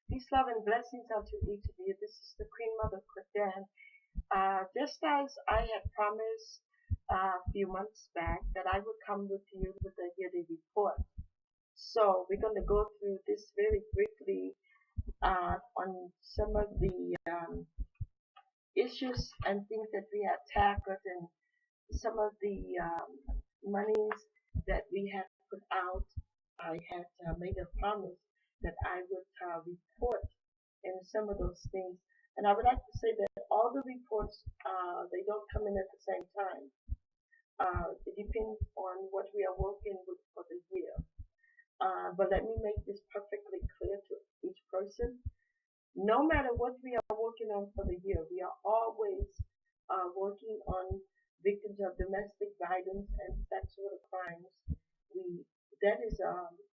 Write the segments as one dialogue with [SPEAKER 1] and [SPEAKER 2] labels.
[SPEAKER 1] Peace, love, and blessings unto each of you. This is the Queen Mother Kradin. Just as I had promised a few months back that I would come with you with a yearly report. So we're going to go through this very briefly on some of the issues and things that we have tackled and some of the monies that we have put out. I had made a promise that I would report in some of those things. And I would like to say that all the reports, they don't come in at the same time. It depends on what we are working with for the year. But let me make this perfectly clear to each person. No matter what we are working on for the year, we are always working on victims of domestic violence and sexual crimes. We That is a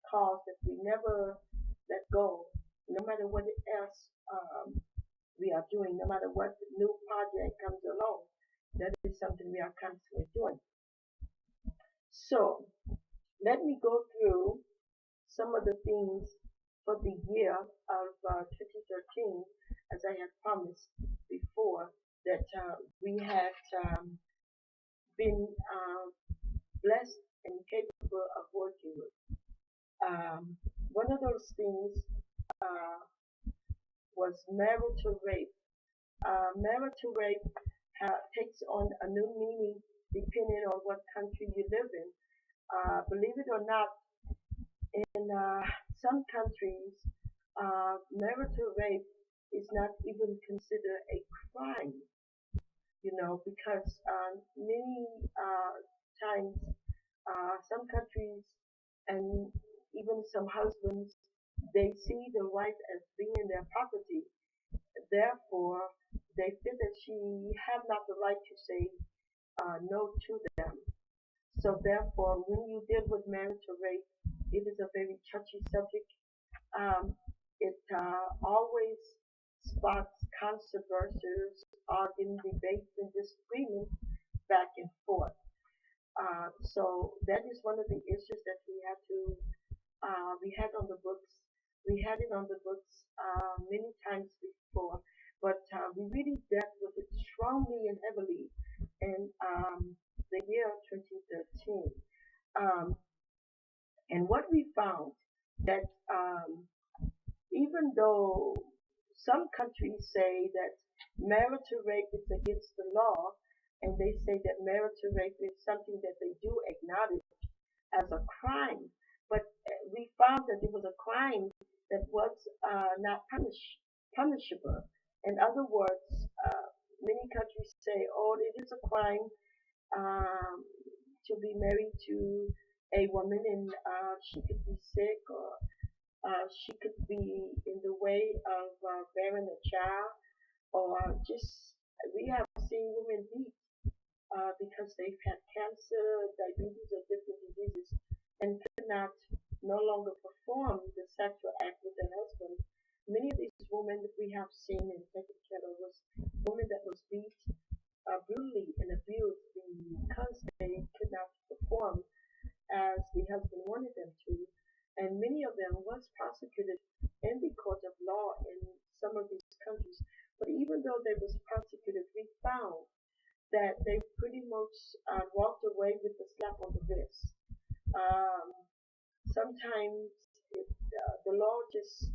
[SPEAKER 1] cause that we never let go, no matter what else we are doing, no matter what new project comes along. That is something we are constantly doing. So let me go through some of the things for the year of 2013, as I had promised before, that we had been blessed and capable of working with. One of those things uh, was marital rape. Marital rape takes on a new meaning depending on what country you live in. Believe it or not, in some countries, marital rape is not even considered a crime, because many times some countries and even some husbands, they see the wife as being their property. Therefore, they feel that she have not the right to say no to them. So therefore, when you deal with marital rape, it is a very touchy subject. Um, it always sparks controversies, arguing, debates, and disagreements back and forth. So that is one of the issues that we had on the books. We had it on the books many times before, but we really dealt with it strongly and heavily in the year 2013. Um, and what we found that even though some countries say that marital rape is against the law, and they say that marital rape is something that they do acknowledge as a crime, but we found that it was a crime that was not punishable. In other words, many countries say, oh, it is a crime um, to be married to a woman and she could be sick or she could be in the way of bearing a child or just we have seen women beat because they've had cancer, diabetes, or different diseases and could not no longer perform the sexual act with their husband. Many of these women that we have seen and taken care of was women that was beat brutally and abused because they could not perform as the husband wanted them to. And many of them was prosecuted in the court of law in some of these countries. But even though they was prosecuted, we found that they pretty much walked away with a slap on the wrist. Um, Sometimes the law just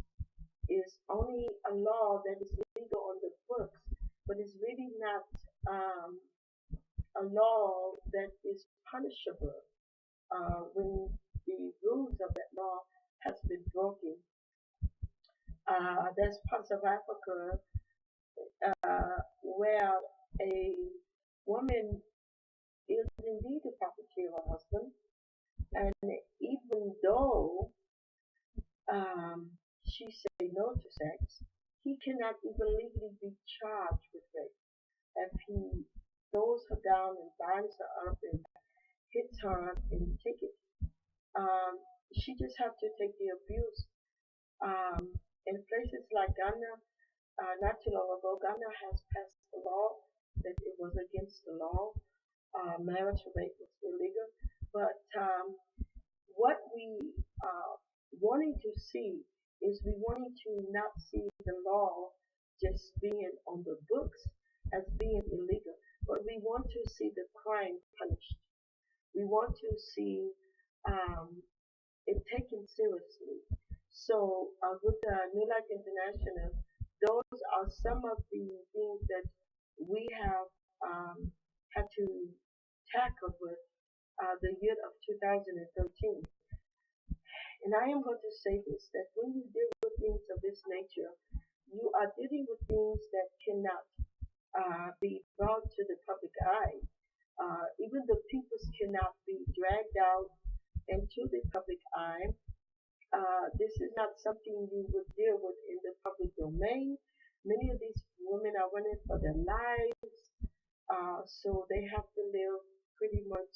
[SPEAKER 1] is only a law that is legal on the books, but it's really not um, a law that is punishable when the rules of that law has been broken. There's parts of Africa where a woman is indeed the property of her husband, and even though she say no to sex, he cannot even legally be charged with rape. If he throws her down and binds her up and hits her and take it, um, she just have to take the abuse. In places like Ghana, not too long ago, Ghana has passed a law that it was against the law. Marital rape was illegal. But what we wanting to see is we wanting to not see the law just being on the books as being illegal, but we want to see the crime punished. We want to see um, it taken seriously. So with N.L.I.H.T International, those are some of the things that we have had to tackle with the year of 2013. And I am going to say this, that when you deal with things of this nature, you are dealing with things that cannot be brought to the public eye. Even the peoples cannot be dragged out into the public eye. This is not something you would deal with in the public domain. Many of these women are running for their lives, so they have to live pretty much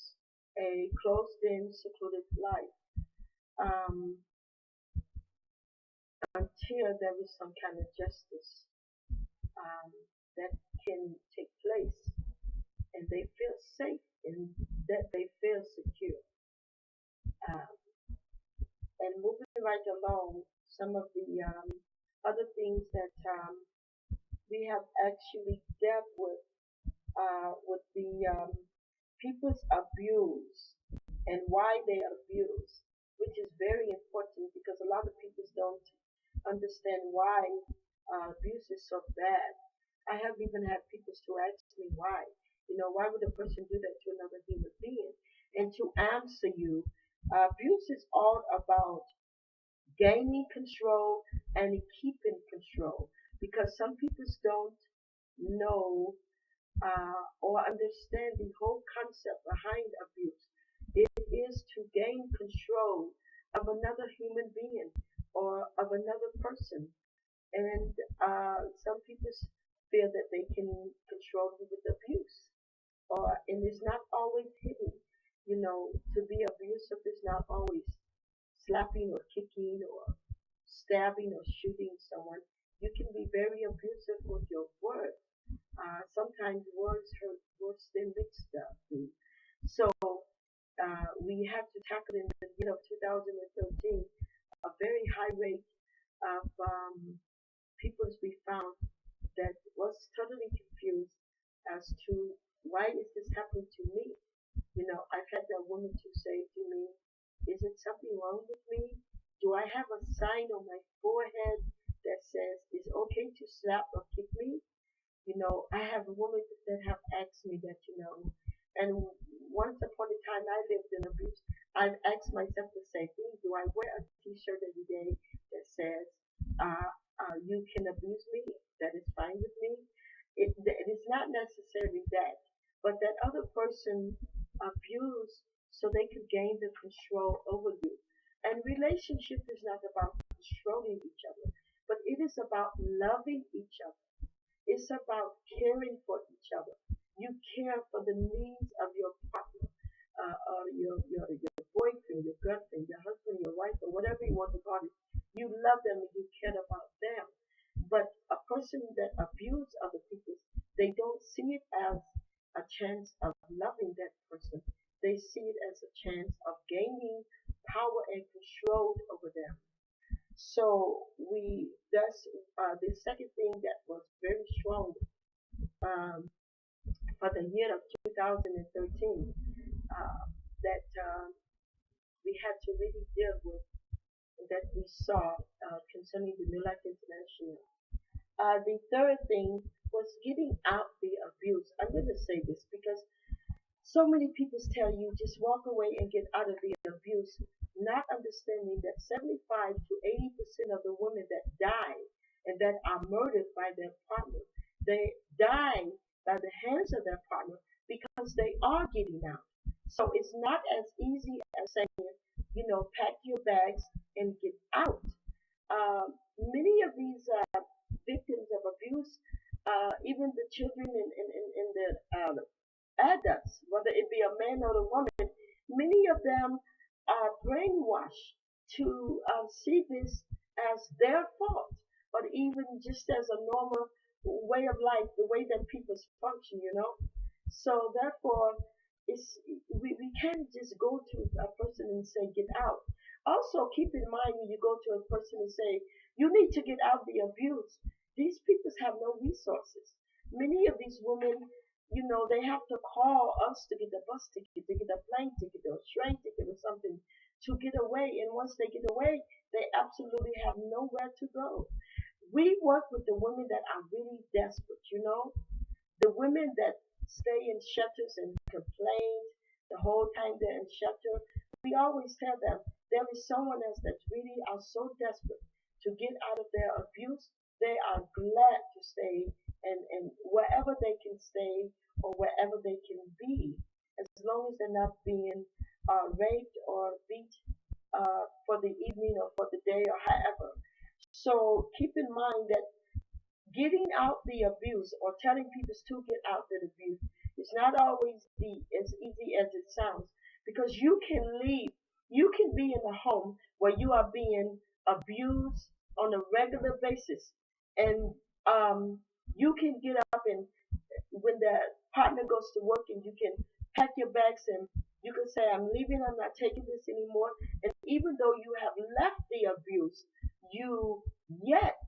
[SPEAKER 1] a closed-in, secluded life um, until there is some kind of justice um, that can take place, and they feel safe and that they feel secure. Um, and moving right along, some of the other things that we have actually dealt with the people's abuse and why they abuse, which is very important because a lot of people don't understand why abuse is so bad. I have even had people to ask me why. Why would a person do that to another human being? And to answer you, abuse is all about gaining control and keeping control because some people don't know or understand the whole concept behind abuse. It is to gain control of another human being or of another person. And some people feel that they can control you with abuse. And it's not always hidden. To be abusive is not always slapping or kicking or stabbing or shooting someone. You can be very abusive with your words. Sometimes words hurt worse than big stuff do. So we have to tackle in the year of 2013 a very high rate of people we found that was totally confused as to why is this happening to me. I've had that woman to say to me, is it something wrong with me? Do I have a sign on my forehead that says it's okay to slap or kick me? I have a woman that have asked me that, and once upon a time I lived in abuse. I've asked myself the same thing. Do I wear a t-shirt every day that says, you can abuse me, that is fine with me? It is not necessarily that, but that other person abused so they could gain the control over you. And relationship is not about controlling each other, but it is about loving each other. It's about caring for each other. You care for the needs of your partner, your boyfriend, your girlfriend, your husband, your wife, or whatever you want to call it. You love them and you care about them. But a person that abuses other people, they don't see it as a chance of loving that person. They see it as a chance of gaining power and control over them. So that's the second thing that was very strong um, for the year of 2013 that we had to really deal with, that we saw concerning the N.L.I.H.T International. The third thing was getting out the abuse. I'm going to say this because so many people tell you just walk away and get out of the abuse, not understanding that 75 to 80% of the women that die and that are murdered by their partner, they die by the hands of their partner because they are getting out. So it's not as easy as saying, pack your bags and get out. Many of these victims of abuse, even the children and the adults, whether it be a man or a woman, many of them are brainwashed to see this as their fault, or even just as a normal way of life, the way that people function. So therefore, we can't just go to a person and say, get out. Also, keep in mind when you go to a person and say, you need to get out the abuse, these people have no resources. Many of these women, they have to call us to get a bus ticket, to get a plane ticket, or a train ticket, or something to get away. And once they get away, they absolutely have nowhere to go. We work with the women that are really desperate. The women that stay in shelters and complain the whole time they're in shelter, we always tell them there is someone else that really are so desperate to get out of their abuse. They are glad to stay and wherever they can stay or wherever they can be, as long as they're not being raped or beat for the evening or for the day or however. So keep in mind that getting out the abuse or telling people to get out the abuse is not always as easy as it sounds, because you can be in a home where you are being abused on a regular basis, and you can get up and when the partner goes to work and you can pack your bags and you can say, I'm leaving, I'm not taking this anymore. And even though you have left the abuse, you yet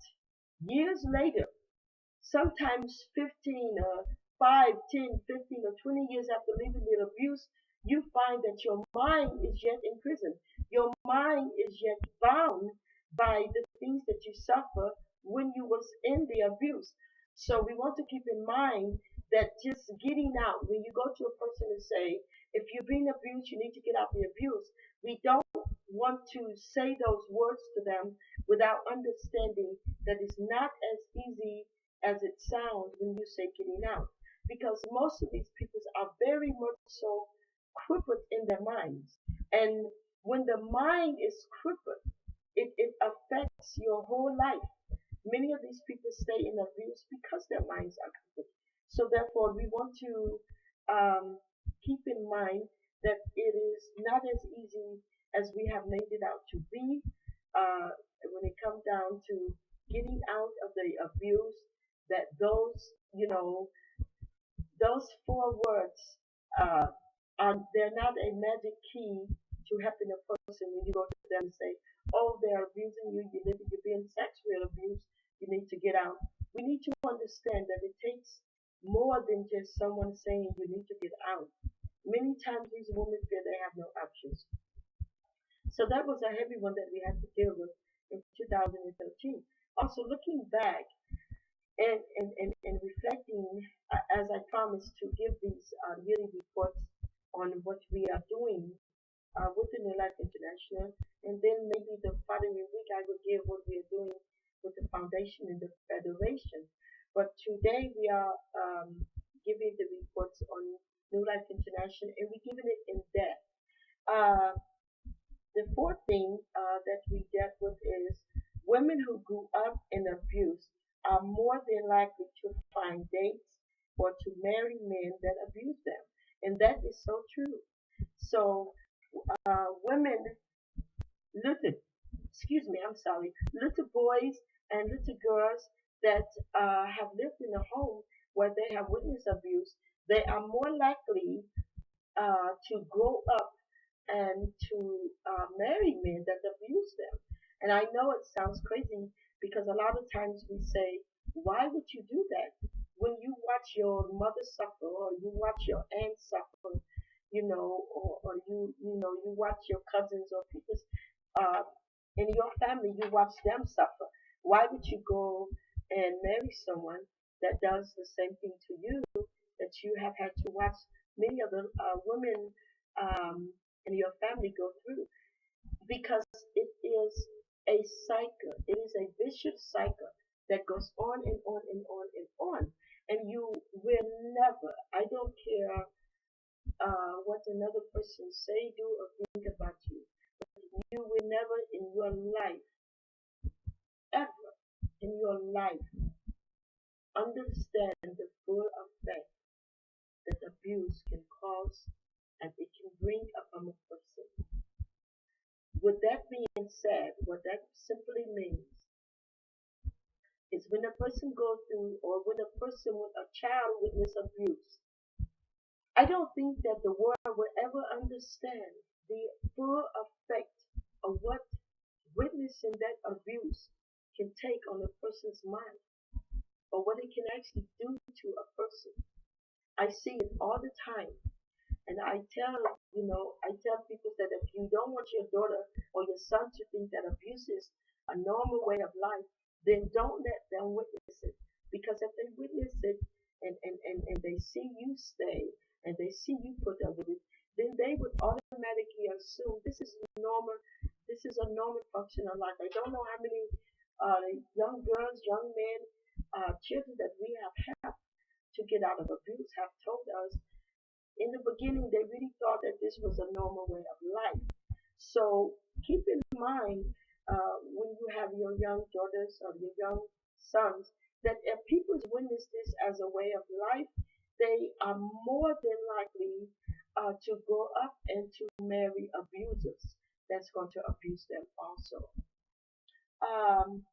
[SPEAKER 1] years later, sometimes 15 or 5, 10, 15 or 20 years after leaving the abuse, you find that your mind is yet in prison. Your mind is yet bound by the things that you suffer when you was in the abuse. So we want to keep in mind that just getting out, when you go to a person and say, if you're being abused, you need to get out the abuse. We don't want to say those words to them without understanding that it's not as easy as it sounds when you say getting out. Because most of these people are very much so crippled in their minds. And when the mind is crippled, it affects your whole life. Many of these people stay in abuse because their minds are crippled. So therefore, we want to keep in mind that it is not as easy as we have made it out to be when it comes down to getting out of the abuse, that those four words uh, they're not a magic key to helping a person when you go to them and say, oh, they're abusing you, you're being sexually abused, you need to get out. We need to understand that it takes more than just someone saying you need to get out. Many times these women feel they have no options. So that was a heavy one that we had to deal with in 2013. Also, looking back, and reflecting, as I promised to give these yearly reports on what we are doing with the N.L.I.H.T International, and then maybe the following week I will give what we are doing with the foundation and the federation. But today we are giving the reports on N.L.I.H.T International, and we're giving it in depth. Uh, the fourth thing that we dealt with is women who grew up in abuse are more than likely to find dates or to marry men that abuse them. And that is so true. So, women, little, excuse me, I'm sorry, little boys and little girls that have lived in a home where they have witnessed abuse, they are more likely to grow up and to marry men that abuse them. And I know it sounds crazy because a lot of times we say, why would you do that? When you watch your mother suffer or you watch your aunt suffer, or you watch your cousins or people uh, in your family, you watch them suffer. Why would you go and marry someone that does the same thing to you that you have had to watch many of the women in your family go through? Because it is a cycle. It is a vicious cycle that goes on and on and on and on. And you will never, I don't care what another person say, do, or think about you, you will never in your life, ever in your life, understand the full effect that abuse can cause and it can bring upon a person. With that being said, what that simply means is when a person goes through, or when a person with a child witness abuse, I don't think that the world will ever understand the full effect of what witnessing that abuse can take on a person's mind, or what it can actually do to a person. I see it all the time. And I tell people that if you don't want your daughter or your son to think that abuse is a normal way of life, then don't let them witness it. Because if they witness it and they see you stay and they see you put up with it, then they would automatically assume this is a normal function of life. I don't know how many young girls, young men, children that we have helped to get out of abuse have told us in the beginning they really thought that this was a normal way of life. So keep in mind when you have your young daughters or your young sons that if people witness this as a way of life, they are more than likely to grow up and to marry abusers that's going to abuse them also. Um,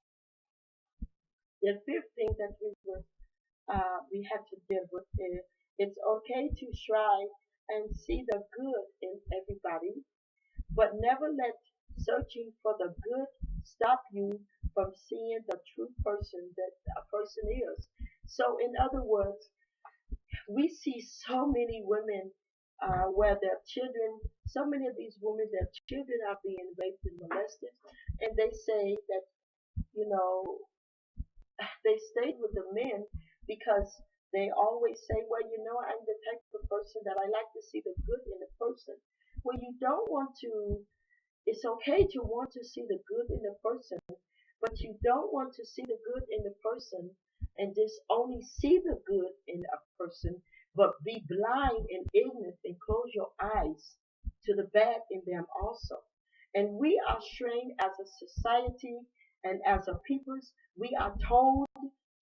[SPEAKER 1] the fifth thing that we have to deal with is it's okay to try and see the good in everybody, but never let searching for the good stop you from seeing the true person that a person is. So, in other words, we see so many women where their children, so many of these women, their children are being raped and molested, and they say that, you know, they stayed with the men because they always say, well, I'm the type of person that I like to see the good in the person. Well, you don't want to, it's okay to want to see the good in the person, but you don't want to see the good in the person and just only see the good in a person, but be blind and ignorant and close your eyes to the bad in them also. And we are trained as a society and as a peoples, we are told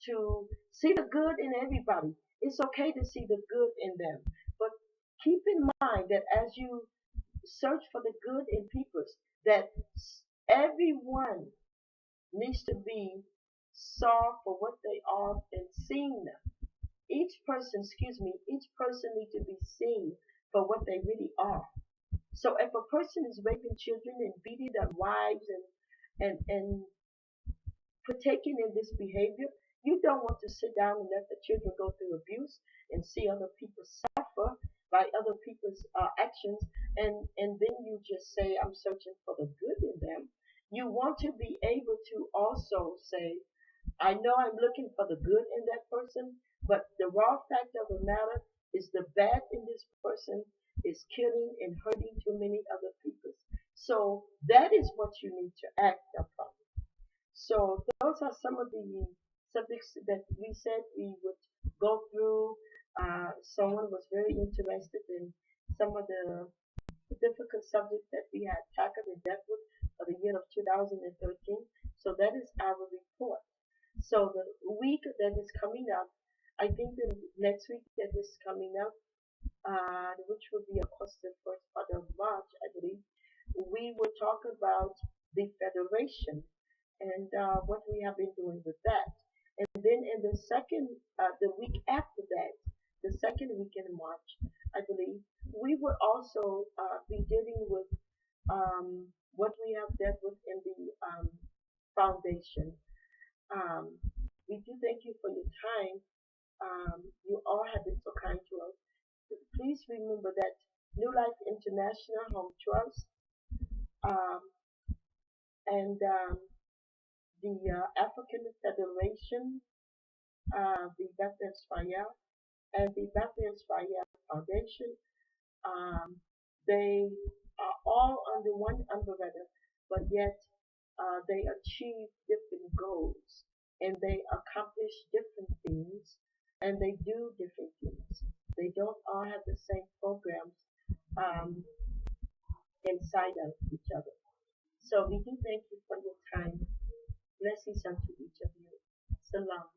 [SPEAKER 1] to see the good in everybody. It's okay to see the good in them. But keep in mind that as you search for the good in peoples, that everyone needs to be saw for what they are and seen. Each person needs to be seen for what they really are. So if a person is raping children and beating their wives and partaking in this behavior, you don't want to sit down and let the children go through abuse and see other people suffer by other people's actions, and then you just say, I'm searching for the good in them. You want to be able to also say, I know I'm looking for the good in that person, but the raw fact of the matter is the bad in this person is killing and hurting too many other people. So that is what you need to act upon. So those are some of the subjects that we said we would go through. Someone was very interested in some of the difficult subjects that we had tackled and dealt with for the year of 2013. So that is our report. So the week that is coming up, I think the next week that is coming up, which will be of course the first part of March, I believe, we will talk about the Federation and what we have been doing with that. And then in the week after that, the second week in March, I believe, we will also be dealing with what we have dealt with in the foundation. Um, we do thank you for your time. You all have been so kind to us. Please remember that New Life International Home Trust um, and the African Federation, the Bethlehem Fire, and the Bethlehem Fire Foundation, um, they are all under one umbrella, but yet they achieve different goals and they accomplish different things and they do different things. They don't all have the same programs um, inside of each other. So we do thank you for your time. Blessings unto each of you. Salam.